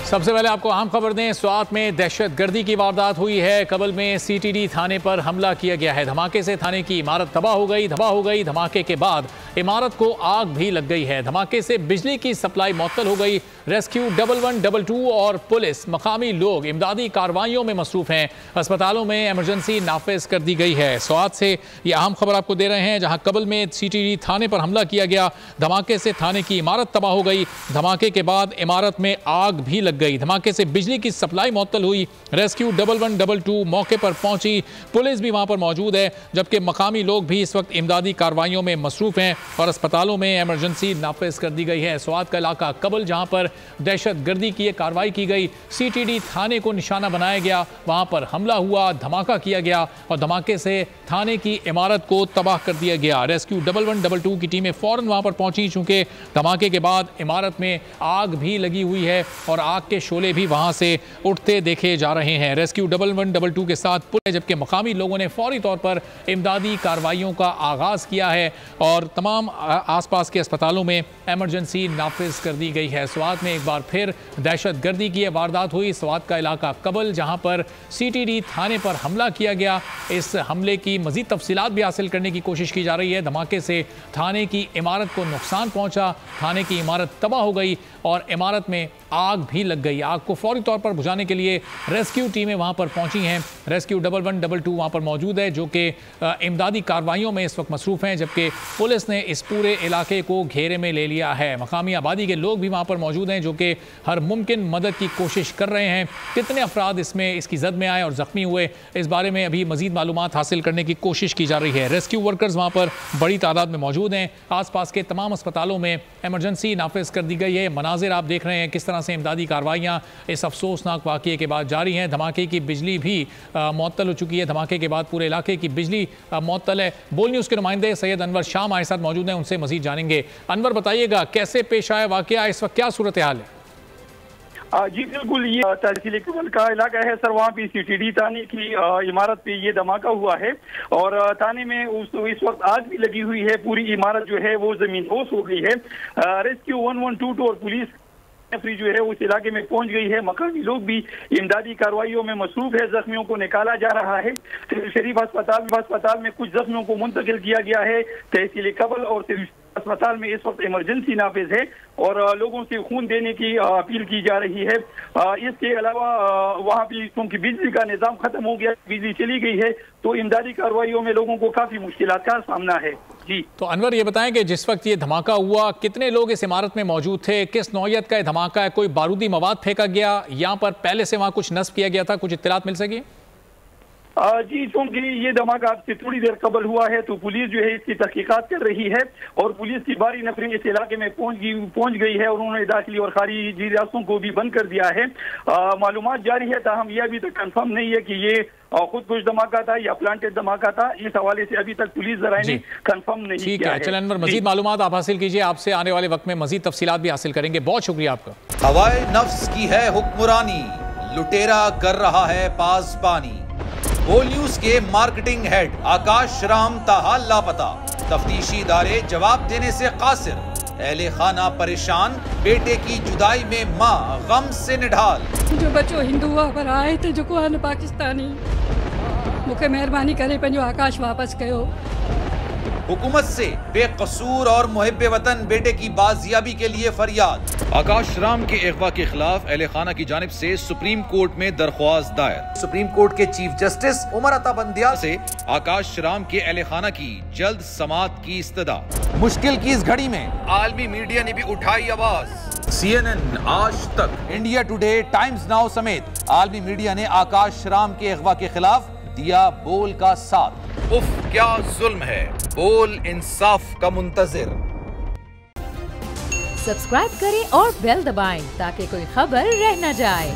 सबसे पहले आपको अहम खबर दें। स्वात में दहशतगर्दी की वारदात हुई है। कबल में सीटीडी थाने पर हमला किया गया है। धमाके से थाने की इमारत तबाह हो गई। धमाके के बाद इमारत को आग भी लग गई है। धमाके से बिजली की सप्लाई मुअत्तल हो गई। रेस्क्यू 1122 और पुलिस मकामी लोग इमदादी कार्रवाइयों में मसरूफ हैं। अस्पतालों में इमरजेंसी नाफिज कर दी गई है। स्वात से ये अहम खबर आपको दे रहे हैं, जहां कबल में सीटीडी थाने पर हमला किया गया। धमाके से थाने की इमारत तबाह हो गई। धमाके के बाद इमारत में आग भी लग गई। धमाके से बिजली की सप्लाई मुअत्तल हुई। रेस्क्यू 1122 मौके पर पहुंची। पुलिस भी वहां पर मौजूद है, जबकि मकामी लोग भी इस वक्त इमदादी कार्रवाइयों में मसरूफ हैं और अस्पतालों में इमरजेंसी नाफिज कर दी गई है। स्वात का इलाका कबल, जहां पर दहशतगर्दी की कार्रवाई की गई, सीटीडी थाने को निशाना बनाया गया, वहां पर हमला हुआ, धमाका किया गया और धमाके से थाने की इमारत को तबाह कर दिया गया। रेस्क्यू 1122 की टीमें फौरन वहां पर पहुंची, चूंकि धमाके के बाद इमारत में आग भी लगी हुई है और आग के शोले भी वहां से उठते देखे जा रहे हैं। रेस्क्यू 1122 के साथ पुलिस, जबकि मकामी लोगों ने फौरी तौर पर इमदादी कार्रवाइयों का आगाज किया है और तमाम आसपास के अस्पतालों में इमरजेंसी नाफिज कर दी गई है। स्वात में एक बार फिर दहशतगर्दी की वारदात हुई। स्वात का इलाका कबल, जहां पर सीटीडी थाने पर हमला किया गया। इस हमले की मजीद तफसीलात भी हासिल करने की कोशिश की जा रही है। धमाके से थाने की इमारत को नुकसान पहुंचा, थाने की इमारत तबाह हो गई और इमारत में आग भी लग गई। आग को फौरी तौर पर बुझाने के लिए रेस्क्यू टीमें वहां पर पहुंची हैं। रेस्क्यू 1122 वहां पर मौजूद है, जो कि इमदादी कार्रवाइयों में इस वक्त मसरूफ हैं, जबकि पुलिस ने इस पूरे इलाके को घेरे में ले लिया है। मकामी आबादी के लोग भी वहां पर मौजूद हैं, जो कि हर मुमकिन मदद की कोशिश कर रहे हैं। कितने अफराद इसकी जद में आए और जख्मी हुए, इस बारे में अभी मजीद मालूमात हासिल करने की कोशिश की जा रही है। रेस्क्यू वर्कर्स वहां पर बड़ी तादाद में मौजूद हैं। आसपास के तमाम अस्पतालों में इमरजेंसी नाफिज कर दी गई है। मनाजिर आप देख रहे हैं किस तरह से इमदादी कार्रवाइयाँ इस अफसोसनाक वाक़ये के बाद जारी हैं। धमाके की बिजली भी मुअत्तल हो चुकी है। धमाके के बाद पूरे इलाके की बिजली मुअत्तल है। बोल न्यूज़ के नुमाइंदे सैयद अनवर शाह हमारे साथ मौजूद हैं, उनसे मजीद जानेंगे। अनवर, बताइएगा कैसे पेश आया वाक़या, इस वक्त क्या सूरत हाल है? जी बिल्कुल, ये तहसील कबल का इलाका है सर। वहाँ पे सीटीडी थाने की इमारत पे ये धमाका हुआ है और थाने में इस वक्त आग भी लगी हुई है। पूरी इमारत जो है वो जमीनदोज हो गई है। रेस्क्यू 1122 और पुलिस जो है उस इलाके में पहुंच गई है। मकामी लोग भी इमदादी कार्रवाइयों में मसरूफ है। जख्मियों को निकाला जा रहा है। शरीफ अस्पताल में कुछ जख्मियों को मुंतकिल किया गया है। तहसील कबल और अस्पताल में इस वक्त इमरजेंसी नाफिज है और लोगों से खून देने की अपील की जा रही है। इसके अलावा वहाँ भी क्योंकि बिजली का निज़ाम खत्म हो गया, बिजली चली गई है, तो इमदादी कार्रवाइयों में लोगों को काफी मुश्किलात का सामना है। जी तो अनवर, ये बताएं कि जिस वक्त ये धमाका हुआ, कितने लोग इस इमारत में मौजूद थे? किस नौयत का धमाका है? कोई बारूदी मवाद फेंका गया? यहाँ पर पहले से वहाँ कुछ नस्ब किया गया था? कुछ इत्तलात मिल सकी? जी, क्योंकि ये धमाका से थोड़ी देर कबल हुआ है तो पुलिस जो है इसकी तहकीकात कर रही है और पुलिस की बारी नफरें इस इलाके में पहुंच गई है और उन्होंने दाखिली और खारिजी रास्तों को भी बंद कर दिया है। मालूमात जारी है, ताहम ये अभी तक कंफर्म नहीं है कि ये खुदकुश धमाका था या प्लांटेड धमाका था। इस हवाले से अभी तक पुलिस जराए ने कंफर्म नहीं किया है। ठीक है, चलें अनवर, मजीद मालूमात आप हासिल कीजिए। आपसे आने वाले वक्त में मजीद तफसीलात भी हासिल करेंगे। बहुत शुक्रिया आपका। हवाए नफ्स की है हुक्मरानी, लुटेरा कर रहा है पासबानी। बोल न्यूज के मार्केटिंग हेड आकाश राम ताहाल लापता, तफ्तीशी इदारे जवाब देने से कासिर। अहले खाना परेशान, बेटे की जुदाई में माँ गम से निढाल। जो बच्चों हिंदू पर आए थे जो को पाकिस्तानी, मुझे मेहरबानी करे पंहिंजो आकाश वापस कयो। हुकूमत से बेकसूर और मुहिब्बे वतन बेटे की बाजियाबी के लिए फरियाद। आकाश राम के अगवा के खिलाफ अहले खाना की जानिब से सुप्रीम कोर्ट में दरख्वास्त दायर। सुप्रीम कोर्ट के चीफ जस्टिस उमर अता बंदियाल से आकाश राम के अहले खाना की जल्द समाअत की इस्तदा। मुश्किल की इस घड़ी में आलमी मीडिया ने भी उठाई आवाज। CNN, आज तक, इंडिया टुडे, टाइम्स नाउ समेत आलमी मीडिया ने आकाश राम के अगवा के खिलाफ दिया बोल का साथ। उफ क्या जुल्म है, बोल इंसाफ का मुंतजिर। सब्सक्राइब करें और बेल दबाएं ताकि कोई खबर रह न जाए।